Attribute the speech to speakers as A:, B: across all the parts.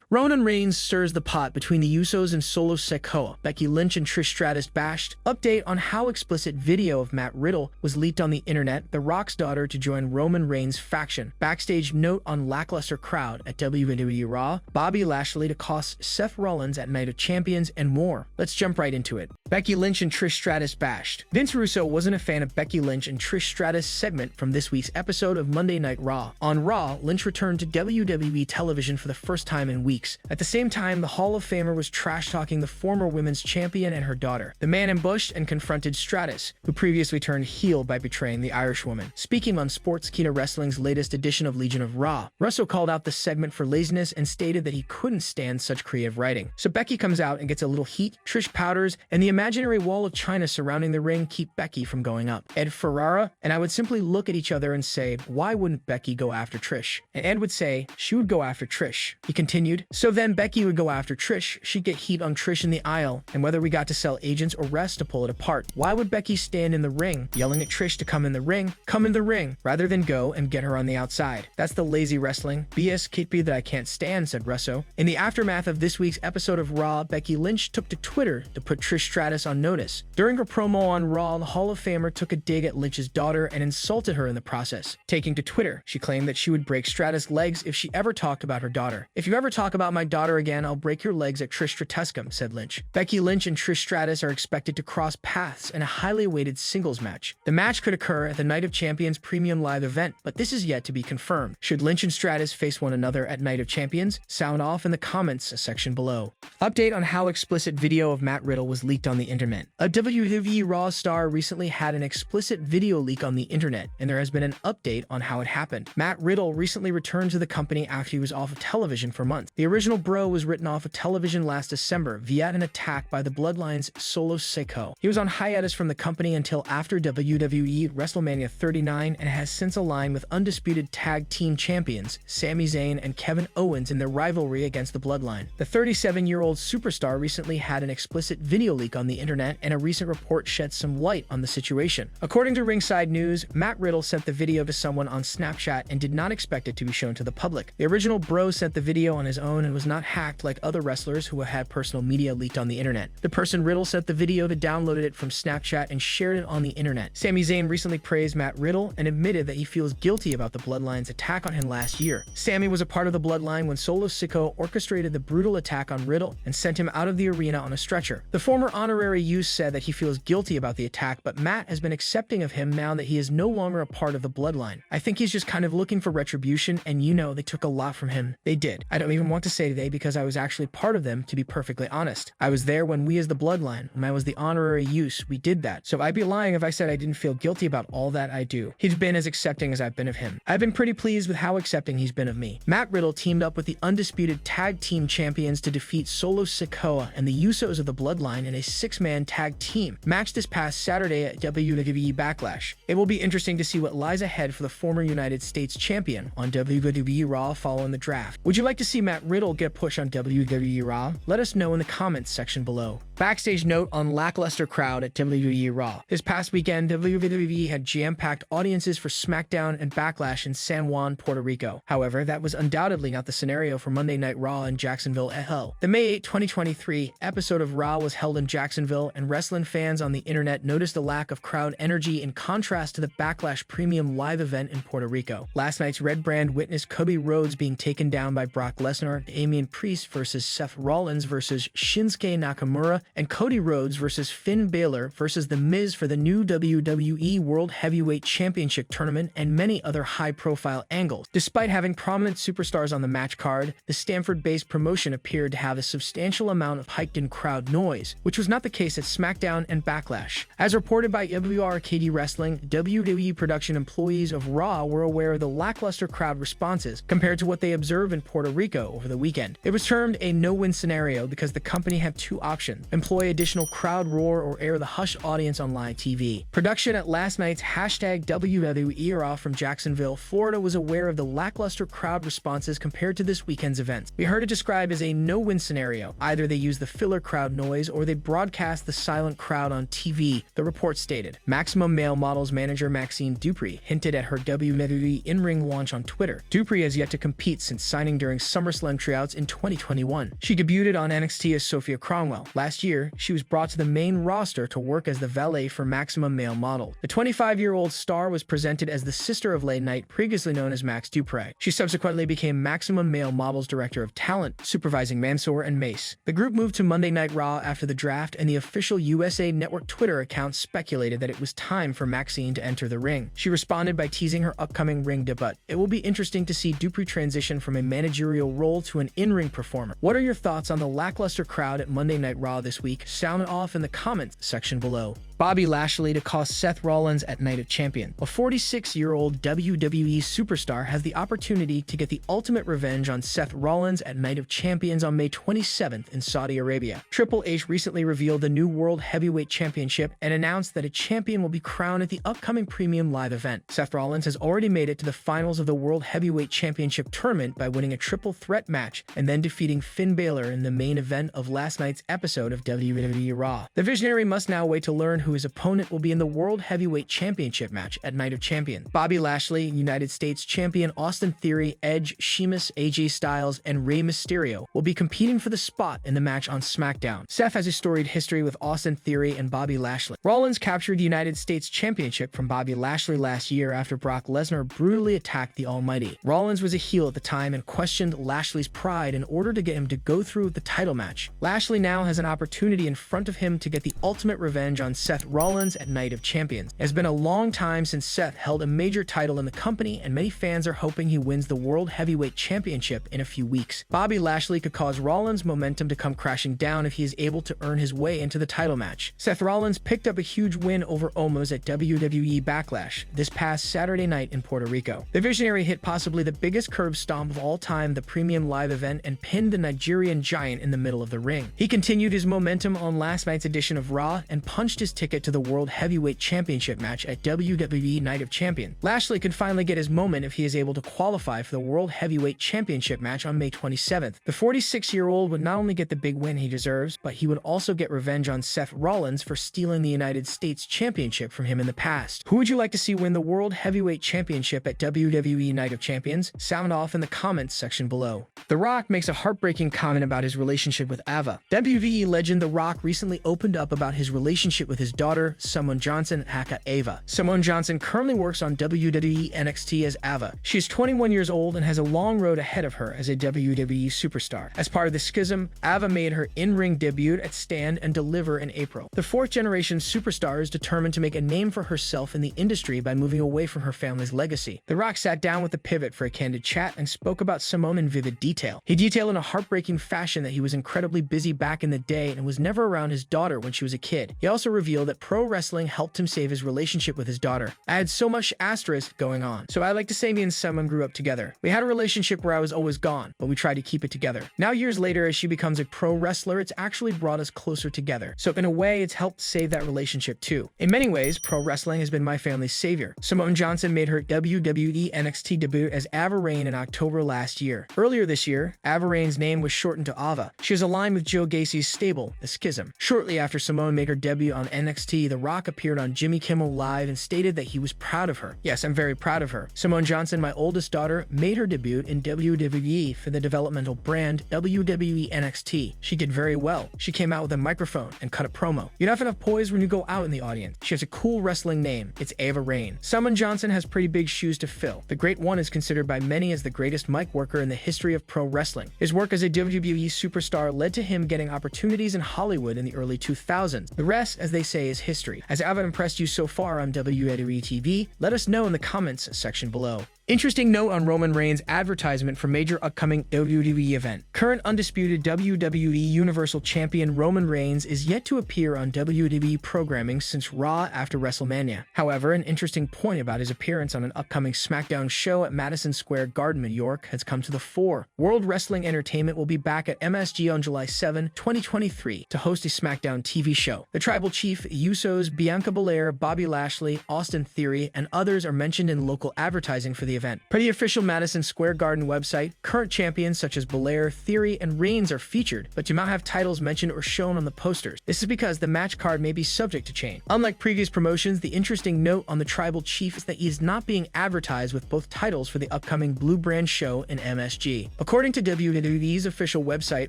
A: Roman Reigns stirs the pot between the Usos and Solo Sikoa. Becky Lynch and Trish Stratus bashed. Update on how explicit video of Matt Riddle was leaked on the internet. The Rock's daughter to join Roman Reigns' faction. Backstage note on lackluster crowd at WWE Raw. Bobby Lashley to cost Seth Rollins at Night of Champions, and more. Let's jump right into it. Becky Lynch and Trish Stratus bashed. Vince Russo wasn't a fan of Becky Lynch and Trish Stratus' segment from this week's episode of Monday Night Raw. On Raw, Lynch returned to WWE television for the first time in weeks. At the same time, the Hall of Famer was trash-talking the former women's champion and her daughter. The man ambushed and confronted Stratus, who previously turned heel by betraying the Irish woman. Speaking on Sportskeeda Wrestling's latest edition of Legion of Raw, Russo called out the segment for laziness and stated that he couldn't stand such creative writing. So Becky comes out and gets a little heat, Trish powders, and the imaginary wall of China surrounding the ring keep Becky from going up. Ed Ferrara and I would simply look at each other and say, why wouldn't Becky go after Trish? And Ed would say, she would go after Trish. He continued, so then Becky would go after Trish, she'd get heat on Trish in the aisle, and whether we got to sell agents or rest to pull it apart. Why would Becky stand in the ring, yelling at Trish to come in the ring, rather than go and get her on the outside? That's the lazy wrestling, BS kitby that I can't stand, said Russo. In the aftermath of this week's episode of Raw, Becky Lynch took to Twitter to put Trish Stratus on notice. During her promo on Raw, the Hall of Famer took a dig at Lynch's daughter and insulted her in the process. Taking to Twitter, she claimed that she would break Stratus' legs if she ever talked about her daughter. If you ever talk about my daughter again, I'll break your legs at Trish Stratuscum, said Lynch. Becky Lynch and Trish Stratus are expected to cross paths in a highly awaited singles match. The match could occur at the Night of Champions Premium Live event, but this is yet to be confirmed. Should Lynch and Stratus face one another at Night of Champions? Sound off in the comments section below. Update on how explicit video of Matt Riddle was leaked on the internet. A WWE Raw star recently had an explicit video leak on the internet, and there has been an update on how it happened. Matt Riddle recently returned to the company after he was off of television for months. The original Bro was written off of television last December via an attack by the Bloodline's Solo Sikoa. He was on hiatus from the company until after WWE WrestleMania 39 and has since aligned with undisputed tag team champions Sami Zayn and Kevin Owens in their rivalry against the Bloodline. The 37-year-old superstar recently had an explicit video leak on the internet, and a recent report shed some light on the situation. According to Ringside News, Matt Riddle sent the video to someone on Snapchat and did not expect it to be shown to the public. The original Bro sent the video on his own and was not hacked like other wrestlers who have had personal media leaked on the internet. The person Riddle sent the video to downloaded it from Snapchat and shared it on the internet. Sami Zayn recently praised Matt Riddle and admitted that he feels guilty about the Bloodline's attack on him last year. Sami was a part of the Bloodline when Solo Sikoa orchestrated the brutal attack on Riddle and sent him out of the arena on a stretcher. The former honorary youth said that he feels guilty about the attack, but Matt has been accepting of him now that he is no longer a part of the Bloodline. I think he's just kind of looking for retribution, and you know they took a lot from him. They did. I don't even want to say today because I was actually part of them, to be perfectly honest. I was there when we as the Bloodline, when I was the honorary youth, we did that. So I'd be lying if I said I didn't feel guilty about all that I do. He's been as accepting as I've been of him. I've been pretty pleased with how accepting he's been of me. Matt Riddle teamed up with the undisputed tag team champions to defeat Solo Sikoa and the Usos of the Bloodline in a 6-man tag team match this past Saturday at WWE Backlash. It will be interesting to see what lies ahead for the former United States champion on WWE Raw following the draft. Would you like to see Matt Riddle get a push on WWE Raw? Let us know in the comments section below. Backstage note on lackluster crowd at WWE Raw. This past weekend, WWE had jam-packed audiences for SmackDown and Backlash in San Juan, Puerto Rico. However, that was undoubtedly not the scenario for Monday Night Raw in Jacksonville, LA. The May 8, 2023 episode of Raw was held in Jacksonville, and wrestling fans on the internet noticed a lack of crowd energy in contrast to the Backlash Premium Live event in Puerto Rico. Last night's Red Brand witnessed Cody Rhodes being taken down by Brock Lesnar, Damian Priest versus Seth Rollins versus Shinsuke Nakamura, and Cody Rhodes versus Finn Balor versus The Miz for the new WWE World Heavyweight Championship tournament, and many other high-profile angles. Despite having prominent superstars on the match card, the Stanford-based promotion appeared to have a substantial amount of hyped-in crowd noise, which was not the case at SmackDown and Backlash. As reported by WRKD Wrestling, WWE production employees of Raw were aware of the lackluster crowd responses compared to what they observed in Puerto Rico over the weekend. It was termed a no-win scenario because the company had two options: employ additional crowd roar, or air the hushed audience on live TV. Production at last night's #WWE Raw from Jacksonville, Florida was aware of the lackluster crowd responses compared to this weekend's events. We heard it described as a no-win scenario. Either they use the filler crowd noise or they broadcast the silent crowd on TV, the report stated. Maximum Male Models manager Maxine Dupree hinted at her WWE in-ring launch on Twitter. Dupree has yet to compete since signing during SummerSlam tryouts in 2021. She debuted on NXT as Sophia Cromwell. Last year, she was brought to the main roster to work as the valet for Maximum Male Model. The 25-year-old star was presented as the sister of Late Night, previously known as Max Dupree. She subsequently became Maximum Male Model's Director of Talent, supervising Mansoor and Mace. The group moved to Monday Night Raw after the draft, and the official USA Network Twitter account speculated that it was time for Maxine to enter the ring. She responded by teasing her upcoming ring debut. It will be interesting to see Dupree transition from a managerial role to an in-ring performer. What are your thoughts on the lackluster crowd at Monday Night Raw this week? Sound off in the comments section below. Bobby Lashley to cost Seth Rollins at Night of Champions. A 46-year-old WWE superstar has the opportunity to get the ultimate revenge on Seth Rollins at Night of Champions on May 27th in Saudi Arabia. Triple H recently revealed the new World Heavyweight Championship and announced that a champion will be crowned at the upcoming premium live event. Seth Rollins has already made it to the finals of the World Heavyweight Championship tournament by winning a triple threat match and then defeating Finn Balor in the main event of last night's episode of WWE Raw. The Visionary must now wait to learn who his opponent will be in the World Heavyweight Championship match at Night of Champions. Bobby Lashley, United States Champion Austin Theory, Edge, Sheamus, AJ Styles, and Rey Mysterio will be competing for the spot in the match on SmackDown. Seth has a storied history with Austin Theory and Bobby Lashley. Rollins captured the United States Championship from Bobby Lashley last year after Brock Lesnar brutally attacked the Almighty. Rollins was a heel at the time and questioned Lashley's pride in order to get him to go through with the title match. Lashley now has an opportunity in front of him to get the ultimate revenge on Seth Rollins at Night of Champions. It has been a long time since Seth held a major title in the company, and many fans are hoping he wins the World Heavyweight Championship in a few weeks. Bobby Lashley could cause Rollins' momentum to come crashing down if he is able to earn his way into the title match. Seth Rollins picked up a huge win over Omos at WWE Backlash this past Saturday night in Puerto Rico. The Visionary hit possibly the biggest curb stomp of all time, the premium live event, and pinned the Nigerian giant in the middle of the ring. He continued his momentum on last night's edition of Raw and punched his ticket to the World Heavyweight Championship match at WWE Night of Champions. Lashley could finally get his moment if he is able to qualify for the World Heavyweight Championship match on May 27th. The 46-year-old would not only get the big win he deserves, but he would also get revenge on Seth Rollins for stealing the United States Championship from him in the past. Who would you like to see win the World Heavyweight Championship at WWE Night of Champions? Sound off in the comments section below. The Rock makes a heartbreaking comment about his relationship with Ava. WWE legend The Rock recently opened up about his relationship with his daughter, Simone Johnson, aka Ava. Simone Johnson currently works on WWE NXT as Ava. She is 21 years old and has a long road ahead of her as a WWE superstar. As part of the schism, Ava made her in-ring debut at Stand and Deliver in April. The fourth-generation superstar is determined to make a name for herself in the industry by moving away from her family's legacy. The Rock sat down with the Pivot for a candid chat and spoke about Simone in vivid detail. He detailed in a heartbreaking fashion that he was incredibly busy back in the day and was never around his daughter when she was a kid. He also revealed that pro wrestling helped him save his relationship with his daughter. I had so much asterisk going on, so I like to say me and Simone grew up together. We had a relationship where I was always gone, but we tried to keep it together. Now years later, as she becomes a pro wrestler, it's actually brought us closer together. So in a way, it's helped save that relationship too. In many ways, pro wrestling has been my family's savior. Simone Johnson made her WWE NXT debut as Ava Raine in October last year. Earlier this year, Ava Raine's name was shortened to Ava. She is aligned with Joe Gacy's stable, The Schism. Shortly after Simone made her debut on NXT, The Rock appeared on Jimmy Kimmel Live and stated that he was proud of her. Yes, I'm very proud of her. Simone Johnson, my oldest daughter, made her debut in WWE for the developmental brand WWE NXT. She did very well. She came out with a microphone and cut a promo. You don't have enough poise when you go out in the audience. She has a cool wrestling name. It's Ava Raine. Simone Johnson has pretty big shoes to fill. The Great One is considered by many as the greatest mic worker in the history of pro wrestling. His work as a WWE superstar led to him getting opportunities in Hollywood in the early 2000s. The rest, as they say, is history. Has Ava impressed you so far on WWE TV? Let us know in the comments section below. Interesting note on Roman Reigns' advertisement for major upcoming WWE event. Current undisputed WWE Universal Champion Roman Reigns is yet to appear on WWE programming since Raw after WrestleMania. However, an interesting point about his appearance on an upcoming SmackDown show at Madison Square Garden, New York, has come to the fore. World Wrestling Entertainment will be back at MSG on July 7, 2023 to host a SmackDown TV show. The Tribal Chief, Usos, Bianca Belair, Bobby Lashley, Austin Theory, and others are mentioned in local advertising for the event. Per the official Madison Square Garden website, current champions such as Belair, Theory, and Reigns are featured, but do not have titles mentioned or shown on the posters. This is because the match card may be subject to change. Unlike previous promotions, the interesting note on the Tribal Chief is that he is not being advertised with both titles for the upcoming Blue Brand show in MSG. According to WWE's official website,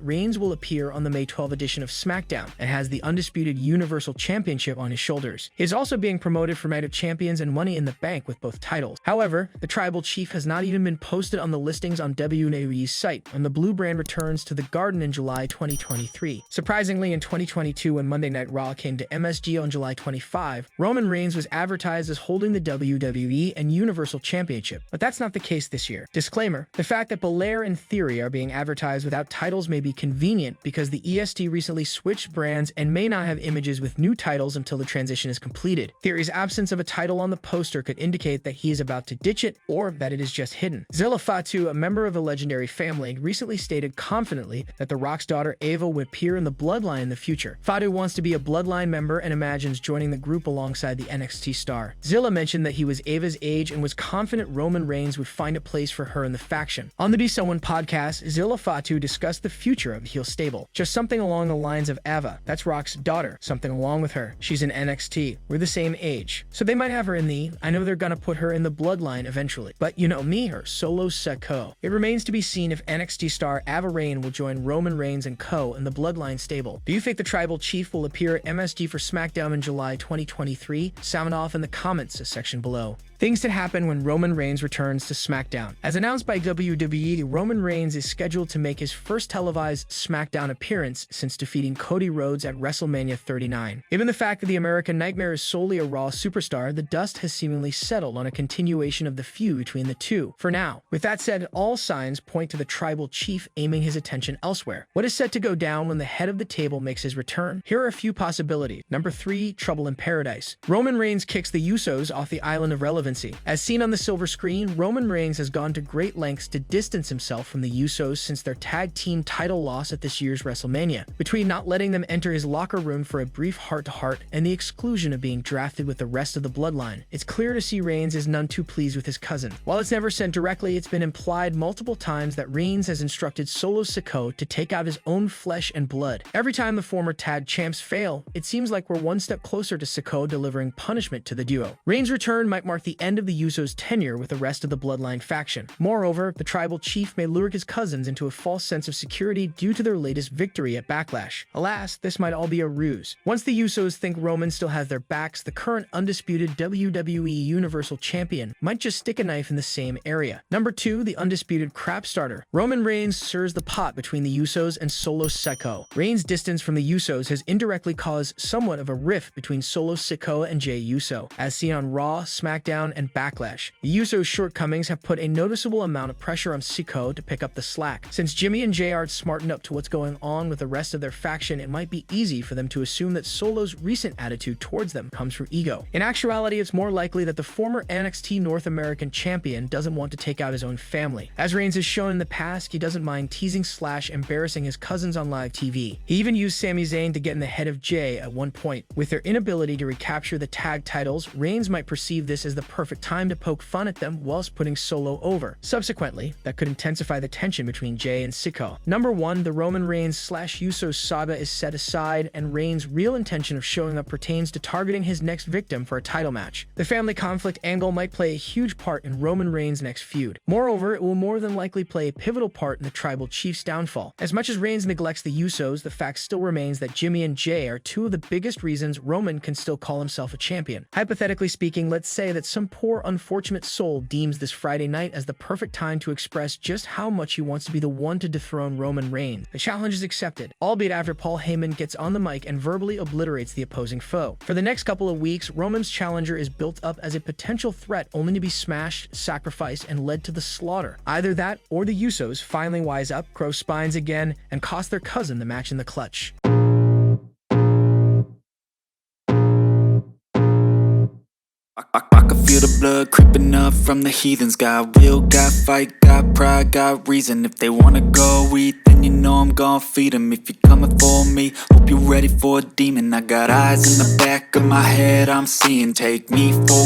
A: Reigns will appear on the May 12 edition of SmackDown and has the undisputed Universal Championship on his shoulders. He is also being promoted for Night of Champions and Money in the Bank with both titles. However, the Tribal Chief has not even been posted on the listings on WWE's site, and the Blue Brand returns to the Garden in July 2023. Surprisingly, in 2022, when Monday Night Raw came to MSG on July 25, Roman Reigns was advertised as holding the WWE and Universal Championship, but that's not the case this year. Disclaimer: the fact that Belair and Theory are being advertised without titles may be convenient because the EST recently switched brands and may not have images with new titles until the transition is completed. Theory's absence of a title on the poster could indicate that he is about to ditch it or that it is just hidden. Zilla Fatu, a member of the legendary family, recently stated confidently that The Rock's daughter Ava would appear in the Bloodline in the future. Fatu wants to be a Bloodline member and imagines joining the group alongside the NXT star. Zilla mentioned that he was Ava's age and was confident Roman Reigns would find a place for her in the faction. On the Be Someone podcast, Zilla Fatu discussed the future of the heel stable. Just something along the lines of Ava, that's Rock's daughter, something along with her. She's in NXT. We're the same age. So they might have her in I know they're gonna put her in the Bloodline eventually. But you know me, her Solo Sikoa. It remains to be seen if NXT star Ava Raine will join Roman Reigns and co. in the Bloodline stable. Do you think the Tribal Chief will appear at MSG for SmackDown in July 2023? Sound off in the comments section below. Things to happen when Roman Reigns returns to SmackDown. As announced by WWE, Roman Reigns is scheduled to make his first televised SmackDown appearance since defeating Cody Rhodes at WrestleMania 39. Given the fact that the American Nightmare is solely a Raw superstar, the dust has seemingly settled on a continuation of the feud between the two, for now. With that said, all signs point to the Tribal Chief aiming his attention elsewhere. What is set to go down when the head of the table makes his return? Here are a few possibilities. Number 3, Trouble in Paradise. Roman Reigns kicks the Usos off the island of relevance. As seen on the silver screen, Roman Reigns has gone to great lengths to distance himself from the Usos since their tag team title loss at this year's WrestleMania. Between not letting them enter his locker room for a brief heart-to-heart and the exclusion of being drafted with the rest of the Bloodline, it's clear to see Reigns is none too pleased with his cousin. While it's never said directly, it's been implied multiple times that Reigns has instructed Solo Sikoa to take out his own flesh and blood. Every time the former tag champs fail, it seems like we're one step closer to Sikoa delivering punishment to the duo. Reigns' return might mark the end of the Usos' tenure with the rest of the Bloodline faction. Moreover, the Tribal Chief may lure his cousins into a false sense of security due to their latest victory at Backlash. Alas, this might all be a ruse. Once the Usos think Roman still has their backs, the current undisputed WWE Universal Champion might just stick a knife in the same area. Number 2, the undisputed crap starter. Roman Reigns stirs the pot between the Usos and Solo Sikoa. Reigns' distance from the Usos has indirectly caused somewhat of a rift between Solo Sikoa and Jey Uso, as seen on Raw, SmackDown, and Backlash. The Usos' shortcomings have put a noticeable amount of pressure on Sikoa to pick up the slack. Since Jimmy and Jey aren't smartened up to what's going on with the rest of their faction, it might be easy for them to assume that Solo's recent attitude towards them comes from ego. In actuality, it's more likely that the former NXT North American champion doesn't want to take out his own family. As Reigns has shown in the past, he doesn't mind teasing / embarrassing his cousins on live TV. He even used Sami Zayn to get in the head of Jey at one point. With their inability to recapture the tag titles, Reigns might perceive this as the perfect time to poke fun at them whilst putting Solo over. Subsequently, that could intensify the tension between Jey and Sikoa. Number 1, the Roman Reigns / Usos saga is set aside, and Reigns' real intention of showing up pertains to targeting his next victim for a title match. The family conflict angle might play a huge part in Roman Reigns' next feud. Moreover, it will more than likely play a pivotal part in the Tribal Chief's downfall. As much as Reigns neglects the Usos, the fact still remains that Jimmy and Jey are two of the biggest reasons Roman can still call himself a champion. Hypothetically speaking, let's say that some some poor unfortunate soul deems this Friday night as the perfect time to express just how much he wants to be the one to dethrone Roman Reigns. The challenge is accepted, albeit after Paul Heyman gets on the mic and verbally obliterates the opposing foe. For the next couple of weeks, Roman's challenger is built up as a potential threat only to be smashed, sacrificed, and led to the slaughter. Either that or the Usos finally wise up, grow spines again, and cost their cousin the match in the clutch.
B: I can feel the blood creeping up from the heathens. Got will, got fight, got pride, got reason. If they wanna go eat, then you know I'm gon' feed them. If you're coming for me, hope you're ready for a demon. I got eyes in the back of my head, I'm seeing. Take me for